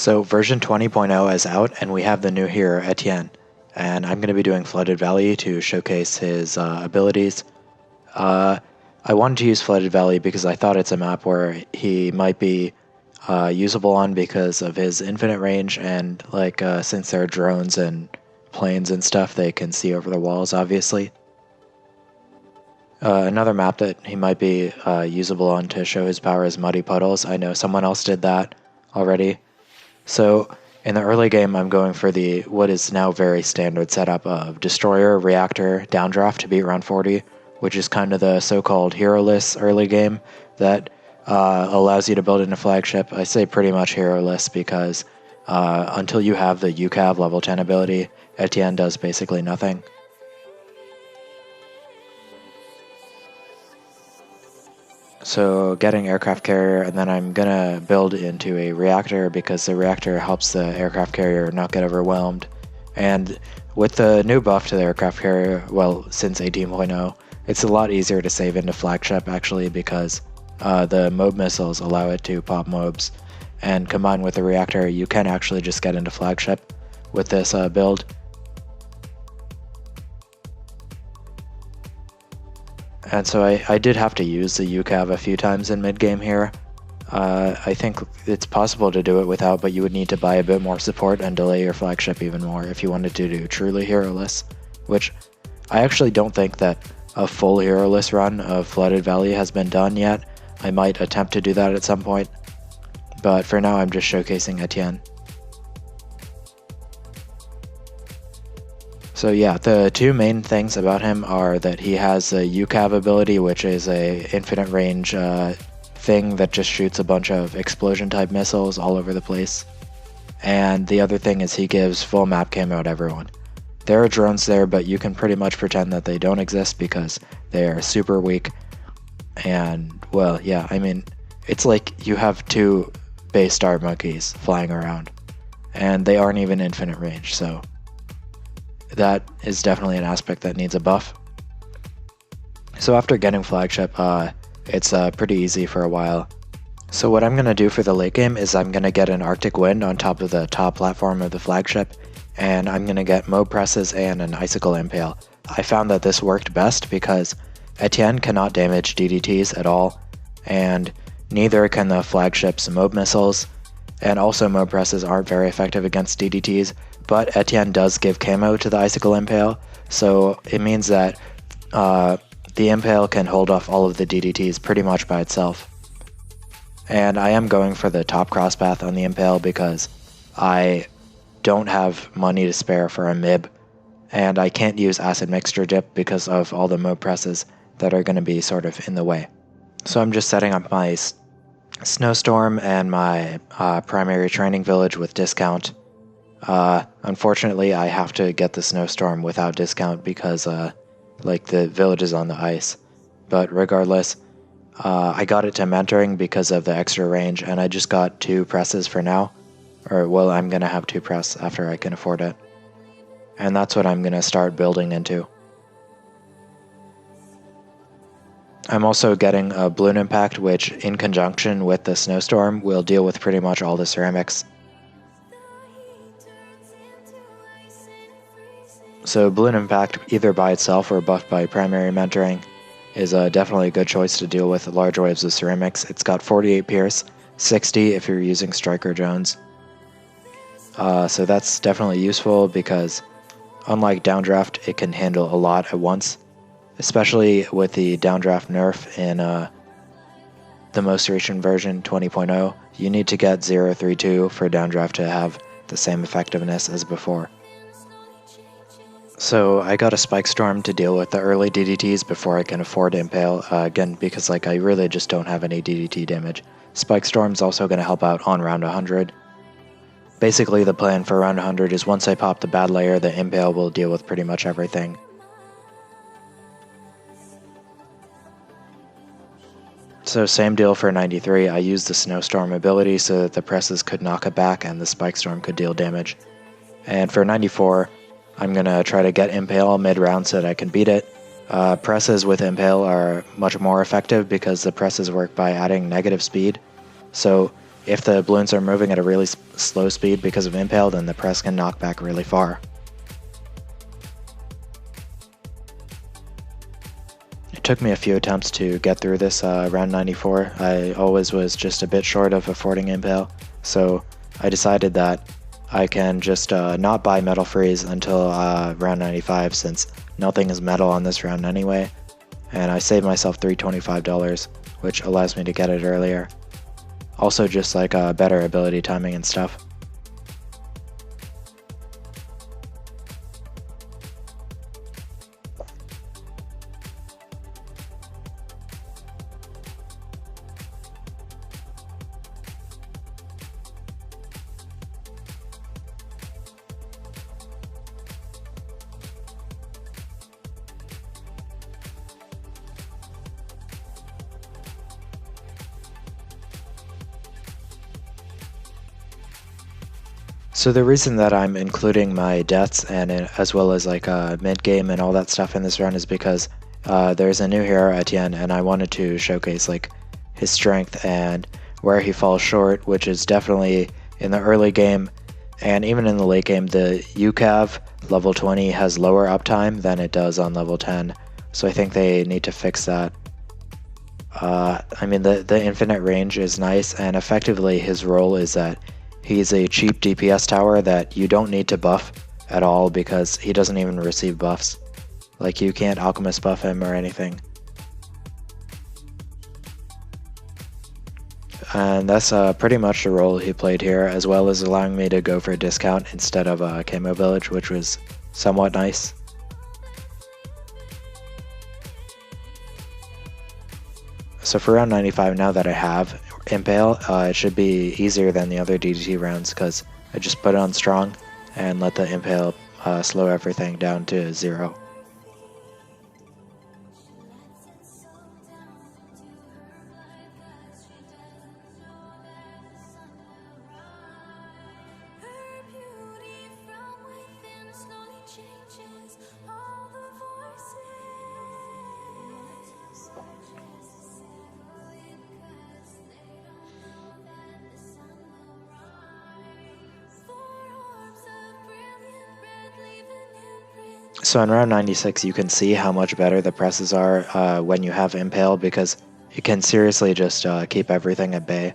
So version 20.0 is out, and we have the new hero, Etienne. And I'm going to be doing Flooded Valley to showcase his abilities. I wanted to use Flooded Valley because I thought it's a map where he might be usable on because of his infinite range, and since there are drones and planes and stuff, they can see over the walls, obviously. Another map that he might be usable on to show his power is Muddy Puddles. I know someone else did that already. So in the early game, I'm going for what is now very standard setup of Destroyer, Reactor, Downdraft to beat round 40, which is kind of the so-called hero-less early game that allows you to build in a flagship. I say pretty much hero-less because until you have the UCAV level 10 ability, Etienne does basically nothing. So getting aircraft carrier, and then I'm gonna build into a reactor because the reactor helps the aircraft carrier not get overwhelmed. And with the new buff to the aircraft carrier, well, since 18.0, it's a lot easier to save into flagship actually because the MOAB missiles allow it to pop MOABs. And combined with the reactor, you can actually just get into flagship with this build. And so I did have to use the UCAV a few times in mid-game here. I think it's possible to do it without, but you would need to buy a bit more support and delay your flagship even more if you wanted to do truly hero-less, which I actually don't think that a full hero-less run of Flooded Valley has been done yet. I might attempt to do that at some point, but for now I'm just showcasing Etienne. So yeah, the two main things about him are that he has a UCAV ability, which is a infinite range thing that just shoots a bunch of explosion type missiles all over the place. And the other thing is he gives full map camo to everyone. There are drones there, but you can pretty much pretend that they don't exist because they are super weak. And well, yeah, I mean, it's like you have two base dart monkeys flying around, and they aren't even infinite range, so that is definitely an aspect that needs a buff. So after getting flagship, it's pretty easy for a while. So what I'm going to do for the late game is I'm going to get an Arctic Wind on top of the top platform of the flagship, and I'm going to get MOAB presses and an Icicle Impale. I found that this worked best because Etienne cannot damage DDTs at all, and neither can the flagship's MOAB missiles, and also MOAB presses aren't very effective against DDTs, but Etienne does give camo to the Icicle Impale, so it means that the Impale can hold off all of the DDTs pretty much by itself. And I am going for the top crosspath on the Impale because I don't have money to spare for a MIB, and I can't use Acid Mixture Dip because of all the MOAB presses that are going to be sort of in the way. So I'm just setting up my Snowstorm and my primary training village with discount. Unfortunately, I have to get the Snowstorm without discount because the village is on the ice. But regardless, I got it to mentoring because of the extra range, and I just got 2 presses for now. Or, well, I'm going to have 2 press after I can afford it. And that's what I'm going to start building into. I'm also getting a Balloon Impact, which, in conjunction with the Snowstorm, will deal with pretty much all the ceramics. So Balloon Impact, either by itself or buffed by primary mentoring, is definitely a good choice to deal with large waves of ceramics. It's got 48 Pierce, 60 if you're using Striker drones. So that's definitely useful because, unlike Downdraft, it can handle a lot at once. Especially with the Downdraft nerf in the most recent version, 20.0, you need to get 0.32 for Downdraft to have the same effectiveness as before. So I got a Spike Storm to deal with the early DDTs before I can afford Impale, again because I really just don't have any DDT damage. Spike Storm's also going to help out on round 100. Basically the plan for round 100 is once I pop the bad layer, the Impale will deal with pretty much everything. So same deal for 93, I used the Snowstorm ability so that the presses could knock it back and the Spike Storm could deal damage. And for 94, I'm going to try to get Impale mid-round so that I can beat it. Presses with Impale are much more effective because the presses work by adding negative speed. So if the balloons are moving at a really slow speed because of Impale, then the press can knock back really far. It took me a few attempts to get through this round 94. I always was just a bit short of affording Impale, so I decided that I can just not buy Metal Freeze until round 95, since nothing is metal on this round anyway, and I saved myself $325, which allows me to get it earlier. Also just like better ability timing and stuff. So the reason that I'm including my deaths and as well as like mid game and all that stuff in this run is because there's a new hero, Etienne, and I wanted to showcase like his strength and where he falls short, which is definitely in the early game and even in the late game. The UCAV level 20 has lower uptime than it does on level 10, so I think they need to fix that. I mean, the infinite range is nice, and effectively his role is that he's a cheap DPS tower that you don't need to buff at all because he doesn't even receive buffs. Like, you can't alchemist buff him or anything. And that's pretty much the role he played here, as well as allowing me to go for a discount instead of a Camo Village, which was somewhat nice. So for round 95, now that I have Impale, it should be easier than the other DDT rounds because I just put it on strong and let the Impale slow everything down to 0. So in round 96, you can see how much better the presses are when you have Impale, because it can seriously just keep everything at bay.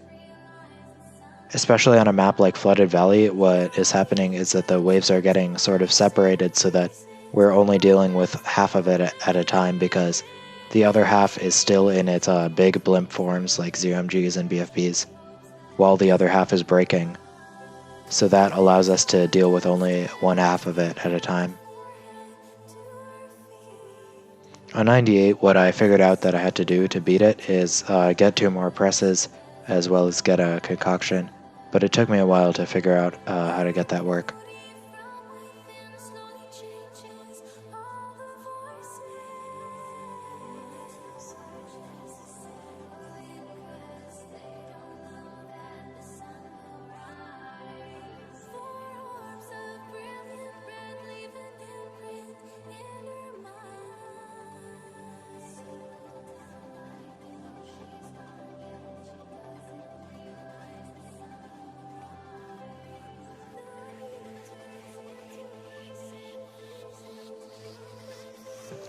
Especially on a map like Flooded Valley, what is happening is that the waves are getting sort of separated so that we're only dealing with half of it at a time, because the other half is still in its big blimp forms like ZMGs and BFBs, while the other half is breaking. So that allows us to deal with only one half of it at a time. On 98, what I figured out that I had to do to beat it is get 2 more presses, as well as get a concoction, but it took me a while to figure out how to get that work.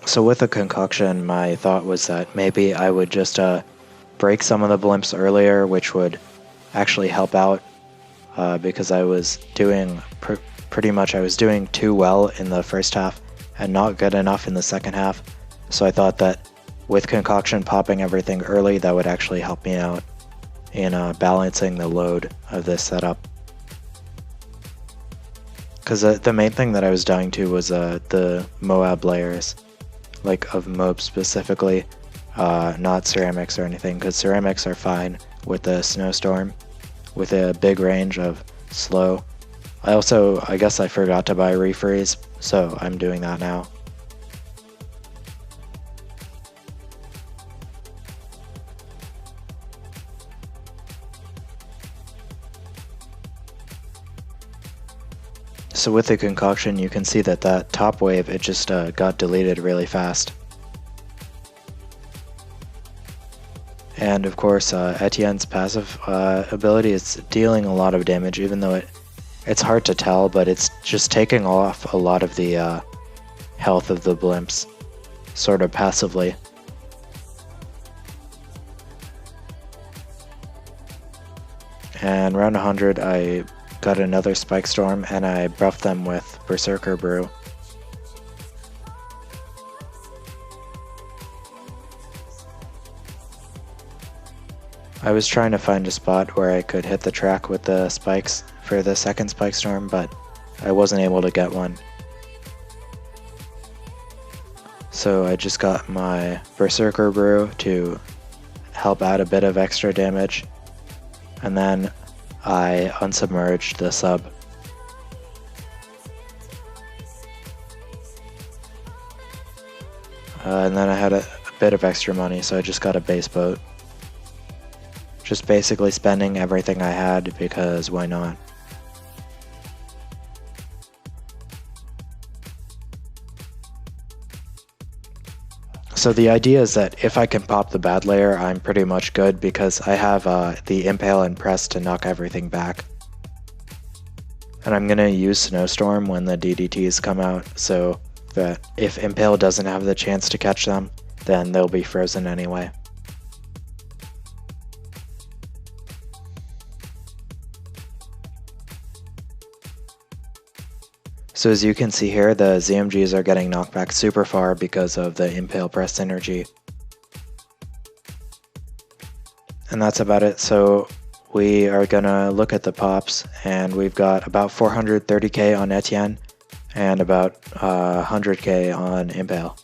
So with the concoction, my thought was that maybe I would just break some of the blimps earlier, which would actually help out, because I was doing pretty much I was doing too well in the first half and not good enough in the second half. So I thought that with concoction popping everything early, that would actually help me out in balancing the load of this setup. Because the main thing that I was dying to was the Moab layers. Like of MOAB specifically, not ceramics or anything, because ceramics are fine with the snowstorm, with a big range of slow. I guess I forgot to buy refreeze, so I'm doing that now. So with the concoction, you can see that that top wave, it just got deleted really fast. And of course, Etienne's passive ability is dealing a lot of damage, even though it's hard to tell, but it's just taking off a lot of the health of the blimps, sort of passively. And round 100, I got another Spike Storm, and I buffed them with Berserker Brew. I was trying to find a spot where I could hit the track with the spikes for the second Spike Storm, but I wasn't able to get one. So I just got my Berserker Brew to help add a bit of extra damage, and then I unsubmerged the sub. And then I had a bit of extra money, so I just got a base boat. Just basically spending everything I had because why not? So the idea is that if I can pop the bad layer, I'm pretty much good because I have the Impale and Press to knock everything back. And I'm going to use Snowstorm when the DDTs come out, so that if Impale doesn't have the chance to catch them, then they'll be frozen anyway. So as you can see here, the ZMGs are getting knocked back super far because of the Impale Press synergy. And that's about it. So we are gonna look at the pops, and we've got about 430k on Etienne and about 100k on Impale.